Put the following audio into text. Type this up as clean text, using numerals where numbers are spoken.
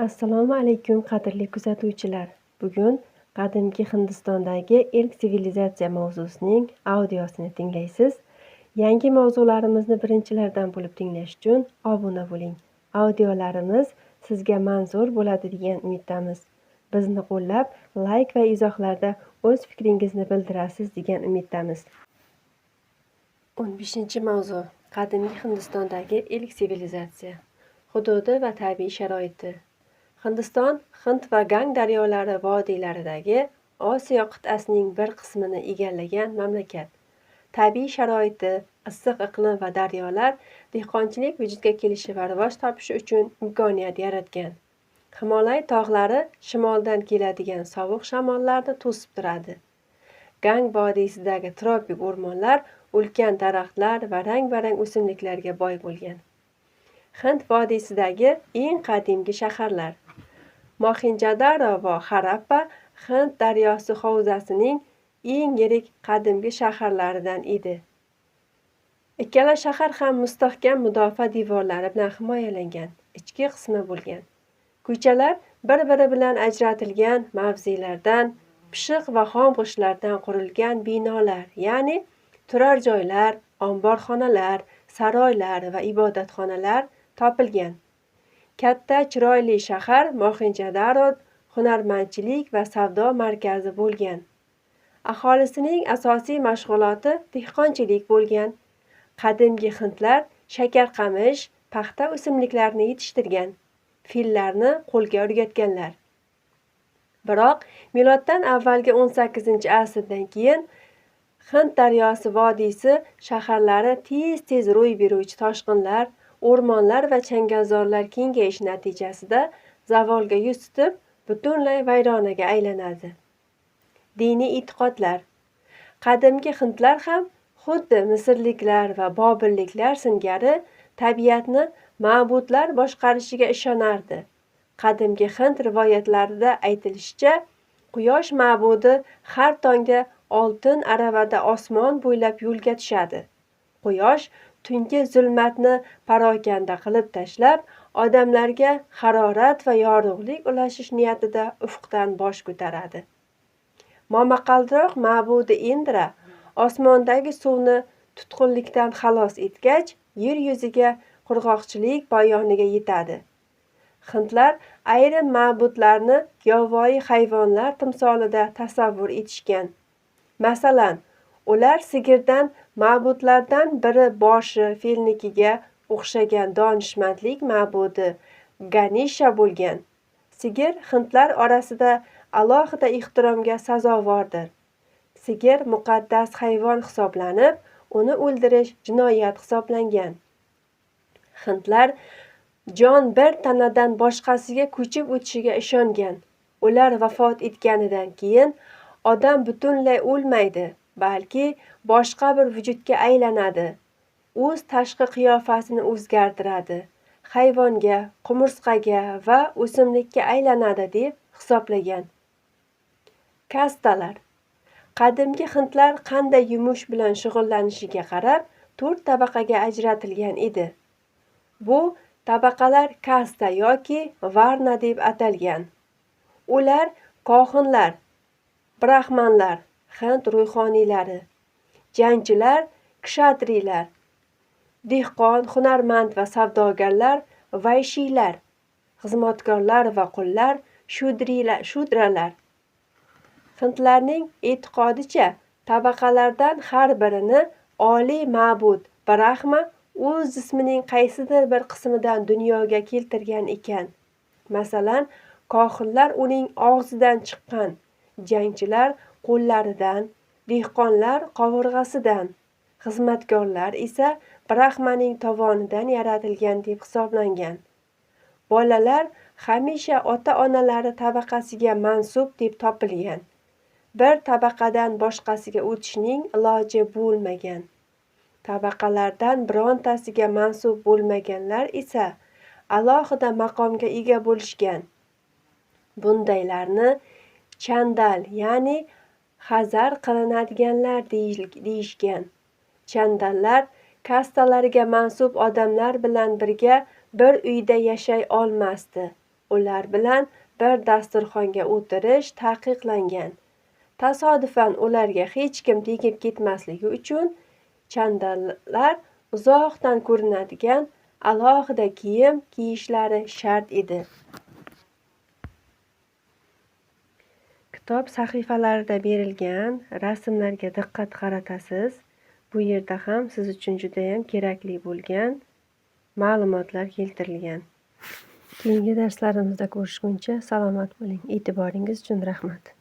Assalomu alaykum qadrli kuzatuvchilar. Bugun qadimgi Hindistondagi ilk sivilizatsiya mavzusining audiosini tinglaysiz. Yangi mavzularimizni birinchilardan bo'lib tinglash uchun obuna bo'ling. Audiolarimiz sizga manzur bo'ladi degan umiddamiz. Bizni qo'llab, like va izohlarda o'z fikringizni bildirasiz degan umiddamiz. 15-mavzu. Qadimgi Hindistondagi ilk sivilizatsiya. Hududi va tabiiy sharoiti. Hindiston Hind va Gang daryolari vodiylaridagi Osiyo qit'asining bir qismini egallagan mamlakat. Tabiiy sharoiti, issiq iqlim va daryolar dehqonchilik vujudga kelishi va rivoj topishi uchun imkoniyat yaratgan. Himolay tog'lari shimoldan keladigan sovuq shamollarni to'sib turadi. Gang vodiysidagi tropik o'rmonlar ulkan daraxtlar va rang-barang o'simliklarga boy bo'lgan. Hind vodiysidagi eng qadimgi shaharlar. Mohenjo-daro va Harappa Hind daryosi havzasining eng yirik qadimgi shaharlaridan edi. Ikkala shahar ham mustahkam mudofaa devorlari bilan himoyalangan, ichki qismi bo'lgan. Ko'chalar bir-biri bilan ajratilgan mavzelardan, pishiq va xom g'ishtlardan qurilgan binolar, ya'ni turar joylar, omborxonalar, saroylar va ibodatxonalar topilgan. Katta chiroyli shahar Mohenjo-daro hunarmandchilik va savdo markazi bo'lgan. Aholisining asosiy mashg'uloti dehqonchilik bo'lgan. Qadimgi hindlar shakarqamish, paxta o'simliklarini yetishtirgan. Fillarni qo'lga o'rgatganlar. Biroq miloddan avvalgi 18-asrdan keyin Hind daryosi vodiysi shaharlari tez-tez ro'y beruvchi toshqinlar, o'rmonlar va changalzorlar kengayishi natijasida zavolga yuz tutib, butunlay vayronaga aylanadi. Diniy e'tiqodlar. Qadimgi hindlar ham xuddi misrliklar va bobilliklar singari tabiatni ma'budlar boshqarishiga ishonardi. Qadimgi hind rivoyatlarida aytilishicha, quyosh ma'budi har tongda oltin aravada osmon bo'ylab yo'lga tushadi. Quyosh tungi zulmatni parokanda qilib tashlab, odamlarga harorat va yorug'lik ulashish niyatida ufqdan bosh ko'taradi. Momaqaldiroq ma'budi Indra osmondagi suvni tutqunlikdan xalos etgach, yer yuziga qurg'oqchilik poyoniga yetadi. Hindlar ayrim ma'budlarni yovvoyi hayvonlar timsolida tasavvur etishgan. Masalan, ular sigirdan ma'budlardan biri boshi filnikiga o'xshagan donishmandlik ma'budi Ganisha bo'lgan. Sigir hindlar orasida alohida ehtiromga sazovordir. Sigir muqaddas hayvon hisoblanib, uni o'ldirish jinoyat hisoblangan. Hindlar jon bir tanadan boshqasiga ko'chib o'tishiga ishongan. Ular vafot etganidan keyin odam butunlay o'lmaydi, balki boshqa bir vujudga aylanadi. O'z tashqi qiyofasini o'zgartiradi, hayvonga, qumursqaga va o'simlikka aylanadi deb hisoblagan. Kastalar. Qadimgi hindlar qanday yumush bilan shug'ullanishiga qarab 4 tabaqaga ajratilgan edi. Bu tabaqalar kasta yoki varna deb atalgan. Ular kohinlar, brahmanlar, hind ruhoniylari, jangchilar, kshatriylar, dehqon, hunarmand va savdogarlar, vayshiylar, xizmatkorlar va qullar, shudralar. Hindlarning e'tiqodicha, tabaqalardan har birini oliy ma'bud Brahma o'z jismining qaysidir bir qismidan dunyoga keltirgan ekan. Masalan, kohinlar uning og'zidan chiqqan, jangchilar qo'llaridan, dehqonlar qovurg'asidan, xizmatkorlar esa Brahmaning tovonidan yaratilgan deb hisoblangan. Bolalar hamisha ota-onalari tabaqasiga mansub deb topilgan. Bir tabaqadan boshqasiga o'tishning iloji bo'lmagan. Tabaqalardan birontasiga mansub bo'lmaganlar esa alohida maqomga ega bo'lishgan. Bundaylarni chandal, ya'ni hazar qilinadiganlar deyishgan. Chandallar kastalariga mansub odamlar bilan birga bir uyda yashay olmasdi. ular bilan bir dasturxonga o'tirish taqiqlangan. Tasodifan ularga hech kim tegib ketmasligi uchun chandalar uzoqdan ko'rinadigan alohida kiyim kiyishlari shart edi. Kitob sahifalarida berilgan rasmlarga diqqat qaratasiz. Bu yerda ham siz uchun judayam kerakli bo'lgan ma'lumotlar keltirilgan. Keyingi darslarimizda ko'rishguncha salomat bo'ling. E'tiboringiz uchun rahmat.